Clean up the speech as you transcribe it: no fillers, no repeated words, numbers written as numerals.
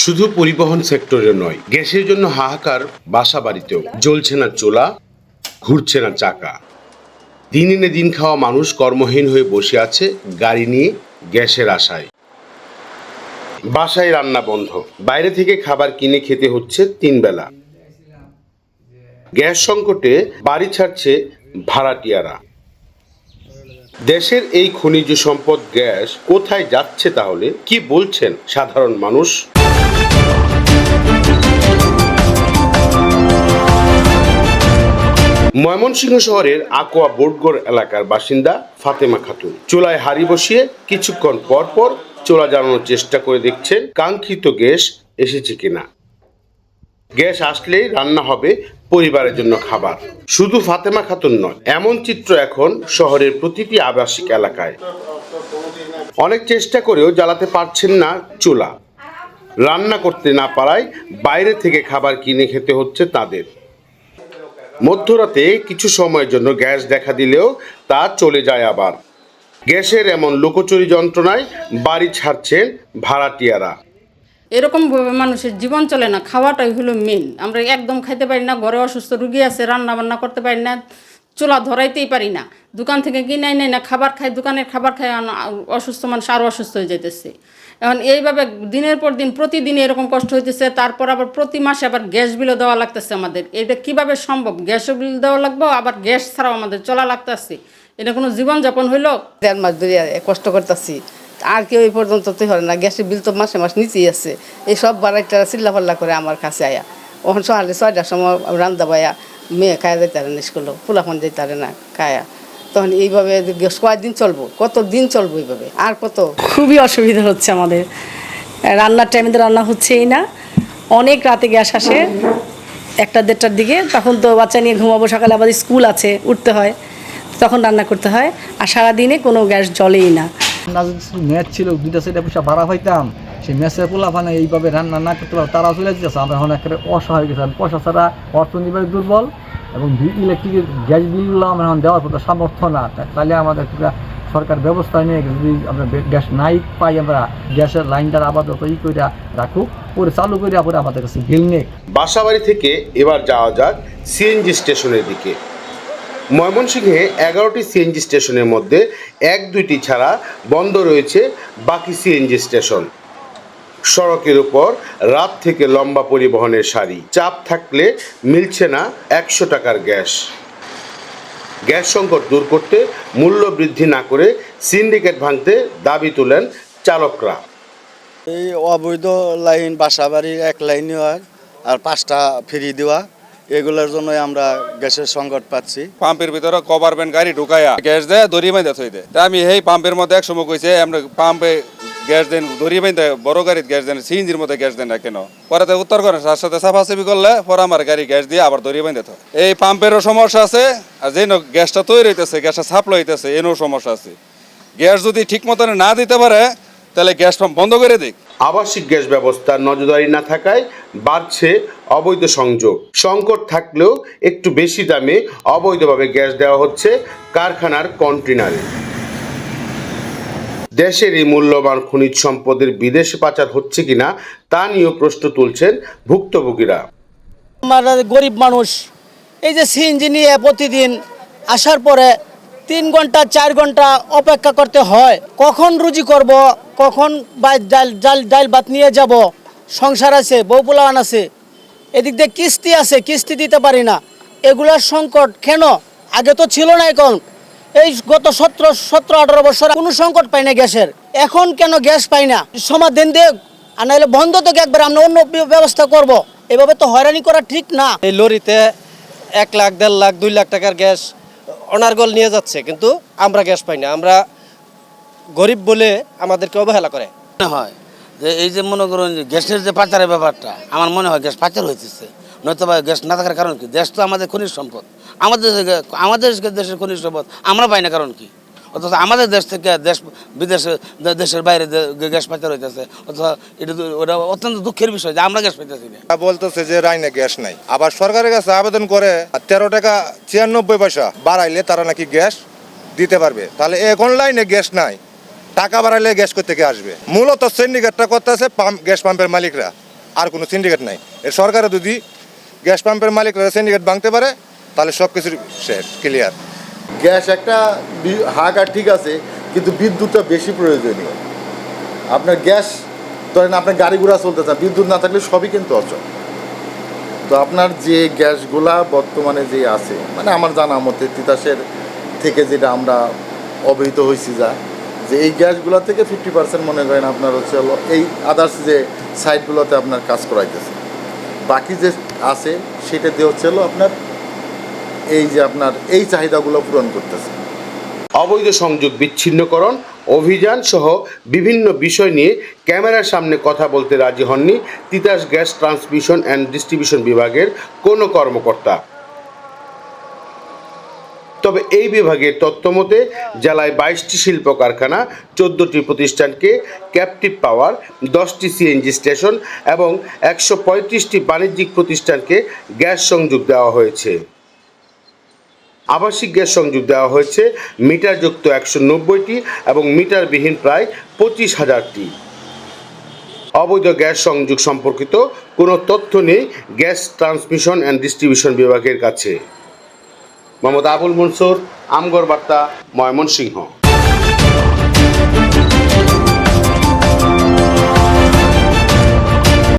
শুধু পরিবহন সেক্টরে নয়, গ্যাসের জন্য হাহাকার বাসা বাড়িতেও। জ্বলছে না চুলা, ঘুরছে না চাকা। দিন এনে দিন খাওয়া মানুষ কর্মহীন হয়ে বসে আছে গাড়ি নিয়ে গ্যাসের আশায়। বাসায় রান্না বন্ধ, বাইরে থেকে খাবার কিনে খেতে হচ্ছে 3 বেলা। গ্যাস সংকটে বাড়ি ছাড়ছে ভাড়াটিয়ারা। দেশের এই খনিজ সম্পদ গ্যাস কোথায় যাচ্ছে তাহলে? কি বলছেন সাধারণ মানুষ? ময়মনসিংহ শহরের আকোয়া বোর্ডগড় এলাকার বাসিন্দা ফাতেমা খাতুন চুলায় হাঁড়ি বসিয়ে কিছুক্ষণ পর পর চুলা জ্বালানোর চেষ্টা করে দেখছেন কাঙ্ক্ষিত গ্যাস এসেছে কিনা। গ্যাস আসলেই রান্না হবে পরিবারের জন্য খাবার। শুধু ফাতেমা খাতুন নয়, এমন চিত্র এখন শহরের প্রতিটি আবাসিক এলাকায়। অনেক চেষ্টা করেও জ্বালাতে পারছেন না চুলা। রান্না করতে না পারায় বাইরে থেকে খাবার কিনে খেতে হচ্ছে তাদের। মধ্যরাতে কিছু সময়ের জন্য গ্যাস দেখা দিলেও তা চলে যায় আবার। গ্যাসের এমন লুকোচুরি যন্ত্রণায় বাড়ি ছাড়ছেন ভাড়াটিয়ারা। এরকম মানুষের জীবন চলে না, খাওয়াটাই হলো মেন। আমরা একদম খাইতে পারি না, ঘরে অসুস্থ রুগী আছে, রান্না বান্না করতে পারি না, চুলা ধরাইতেই পারি না, দোকান থেকে কিনে নেই না, খাবার খাই, দোকানের খাবার খাই, অসুস্থ মানুষ আরও অসুস্থ হয়ে যেতেছে। এখন এইভাবে দিনের পর দিন প্রতিদিন এরকম কষ্ট হইতেছে। তারপর আবার প্রতি মাসে আবার গ্যাস বিলও দেওয়া লাগতেছে আমাদের। এটা কিভাবে সম্ভব? গ্যাসও বিল দেওয়া লাগবো, আবার গ্যাস ছাড়াও আমাদের চলা লাগতেছে। এটা কোনো জীবনযাপন হইল? 1.5 মাস ধরে কষ্ট করতেছি, আর কেউ এই পর্যন্ত তো হয় না। গ্যাসের বিল তো মাসে মাস নিচেই আছে। এই সব বাড়াইটা চিল্লাপাল্লা করে আমার কাছে আয়া। ওখানে সকালে 6টার সময় রান্দা বায়া মেয়ে খায়া যাইতে পারে না, স্কুলে ফুলাফোন যাইতে পারে না খায়া। তখন এইভাবে কয়েকদিন চলবো, কত দিন চলবো এইভাবে, আর কত? খুবই অসুবিধা হচ্ছে আমাদের। রান্নার টাইমে তো রান্না হচ্ছেই না। অনেক রাতে গ্যাস আসে, 1টা-1.5টার দিকে। তখন তো বাচ্চা নিয়ে ঘুমাবো, সকালে আবার স্কুল আছে, উঠতে হয়, তখন রান্না করতে হয়। আর সারাদিনে কোনো গ্যাস জ্বলেই না। ম্যাচ ছিল 2টা সাইডে পয়সা ভাড়া হইতাম, সেই ম্যাচের পোলাপানে এইভাবে রান্না না করতে পারো, তারা চলে যেতেছে। আমরা এখন একেবারে অসহায় হয়ে গেছিলাম। পয়সা ছাড়া অর্থনীতিভাবে দুর্বল, এবং ইলেকট্রিকের গ্যাস বিলগুলো আমরা এখন দেওয়ার মতো সামর্থ্য না। তাহলে আমাদের সরকার ব্যবস্থা নিয়ে যদি আমরা গ্যাস নাই পাই, আমরা গ্যাসের লাইনটার আপাতত করে রাখুক, পরে চালু করে পরে আমাদের কাছে বিল নেই। বাসাবাড়ি থেকে এবার যাওয়া যাক সিএনজি স্টেশনের দিকে। ময়মনসিংহে 11টি সিএনজি স্টেশনের মধ্যে 1-2টি ছাড়া বন্ধ রয়েছে বাকি সিএনজি স্টেশন। সড়কের উপর রাত থেকে লম্বা পরিবহনের সারি। চাপ থাকলে মিলছে না 100 টাকার গ্যাস। গ্যাস সংকট দূর করতে মূল্য বৃদ্ধি না করে সিন্ডিকেট ভাঙতে দাবি তোলেন চালকরা। এই অবৈধ লাইন, বাসাবাড়ি এক লাইন হয় আর 5টা ফ্রি দেওয়া, এগুলোর জন্য আমরা গ্যাসের সংকট পাচ্ছি। পাম্পের ভিতরে কভার ভ্যান গাড়ি ঢুকাইয়া গ্যাস দেয়, দড়ি বাইন্ধা থই দেয়। তা আমি এই পাম্পের মধ্যে এক সময় কইছে আমরা পাম্পে গ্যাস দেন, দড়ি বাইন্ধা বড় গাড়ির গ্যাস দেন, সিএনজির মধ্যে গ্যাস দেন না কেন? পরে উত্তর করেন তার সাথে সাফাসাফি করলে পরে আমার গাড়ি গ্যাস দিয়ে আবার দড়ি বাইন্ধা থয়। এই পাম্পেরও সমস্যা আছে, আর যেন গ্যাসটা তৈরি হইতেছে, গ্যাসটা সাপ্লাই হইতেছে, এনও সমস্যা আছে। গ্যাস যদি ঠিক মতন না দিতে পারে তাহলে গ্যাস পাম্প বন্ধ করে দিক। আবাসিক গ্যাস ব্যবস্থার নজরদারি না থাকায় বাড়ছে অবৈধ সংযোগ। সংকট থাকলেও একটু বেশি দামে অবৈধভাবে গ্যাস দেওয়া হচ্ছে কারখানার কন্টেনারে। দেশের এই মূল্যবান খনিজ সম্পদের বিদেশে পাচার হচ্ছে কিনা তা নিয়েও প্রশ্ন তুলছেন ভুক্তভোগীরা। আমরা গরিব মানুষ, এই যে সিএনজি নিয়ে প্রতিদিন আসার পরে 3 ঘন্টা 4 ঘন্টা অপেক্ষা করতে হয়। কখন রুজি করব, কখন ডাল ভাত নিয়ে যাব, সংসার আছে, বউ পোলাওয়ান আছে, এদিক দিয়ে কিস্তি আছে, কিস্তি দিতে পারি না। এগুলার সংকট কেন? আগে তো ছিল না, এখন এই গত 17-18 বছর কোনো সংকট পাই না গ্যাসের। এখন কেন গ্যাস পাই না? সমাধান দেখ, আর নাহলে বন্ধ থেকে একবার আমরা অন্য ব্যবস্থা করব। এভাবে তো হয়রানি করা ঠিক না। এই লরিতে 1 লাখ, 1.5 লাখ, 2 লাখ টাকার গ্যাস অনার্গল নিয়ে যাচ্ছে, কিন্তু আমরা গ্যাস পাই না। আমরা গরিব বলে আমাদেরকে অবহেলা করে। মনে হয় যে এই যে মনে করুন গ্যাসের যে পাচারের ব্যাপারটা, আমার মনে হয় গ্যাস পাচার হইতেছে। নয়তো বা গ্যাস না থাকার কারণ কি? দেশ তো আমাদের খনিজ সম্পদ, আমাদের দেশের খনিজ সম্পদ আমরা পাই না কারণ কি? অথচ আমাদের দেশ থেকে দেশের বাইরে গ্যাস পাচার হইতেছে, অথচ ওটা অত্যন্ত দুঃখের বিষয় যে আমরা গ্যাস পাইতেছি না। বলতেছে যে রাইনে গ্যাস নাই, আবার সরকারের কাছে আবেদন করে 13 টাকা 96 পয়সা বাড়াইলে তারা নাকি গ্যাস দিতে পারবে। তাহলে এখন লাইনে গ্যাস নাই, টাকা বাড়াইলে গ্যাস কোথা থেকে আসবে? মূলত সিন্ডিকেটটা করতেছে গ্যাস পাম্পের মালিকরা। আর কোনো সিন্ডিকেট নাই। এর সরকারে যদি গ্যাস পাম্পের মালিকরা সিন্ডিকেট ভাঙতে পারে তাহলে সব কিছু শেষ, ক্লিয়ার। গ্যাস একটা হাহাকার ঠিক আছে, কিন্তু বিদ্যুৎটা বেশি প্রয়োজনীয়। আপনার গ্যাস ধরেন আপনার গাড়ি ঘোড়া চলতে চান, বিদ্যুৎ না থাকলে সবই কিন্তু অচল। তো আপনার যে গ্যাসগুলা বর্তমানে যে আছে, মানে আমার জানা মতে তিতাসের থেকে যেটা আমরা অবহিত হয়েছি যে এই গ্যাসগুলো থেকে 50% মনে করেন আপনার হচ্ছে এই আদার্স যে সাইটগুলোতে আপনার কাজ করাইতেছে, বাকি যে আছে সেটা দিয়ে হচ্ছে আপনার এই যে আপনার এই চাহিদাগুলো পূরণ করতেছে। অবৈধ সংযোগ বিচ্ছিন্নকরণ অভিযান সহ বিভিন্ন বিষয় নিয়ে ক্যামেরার সামনে কথা বলতে রাজি হননি Titas gas transmission and distribution বিভাগের কোনো কর্মকর্তা। তবে এই বিভাগের তথ্যমতে জেলায় 22টি শিল্প কারখানা, 14টি প্রতিষ্ঠানকে ক্যাপটিভ পাওয়ার, 10টি সিএনজি স্টেশন এবং 135টি বাণিজ্যিক প্রতিষ্ঠানকে গ্যাস সংযোগ দেওয়া হয়েছে। আবাসিক গ্যাস সংযোগ দেওয়া হয়েছে মিটারযুক্ত 190টি এবং মিটারবিহীন প্রায় 25,000টি। অবৈধ গ্যাস সংযোগ সম্পর্কিত কোনো তথ্য নেই গ্যাস ট্রান্সমিশন অ্যান্ড ডিস্ট্রিবিউশন বিভাগের কাছে। মোহাম্মদ আবুল মনসুর, আমগর বার্তা, ময়মনসিংহ।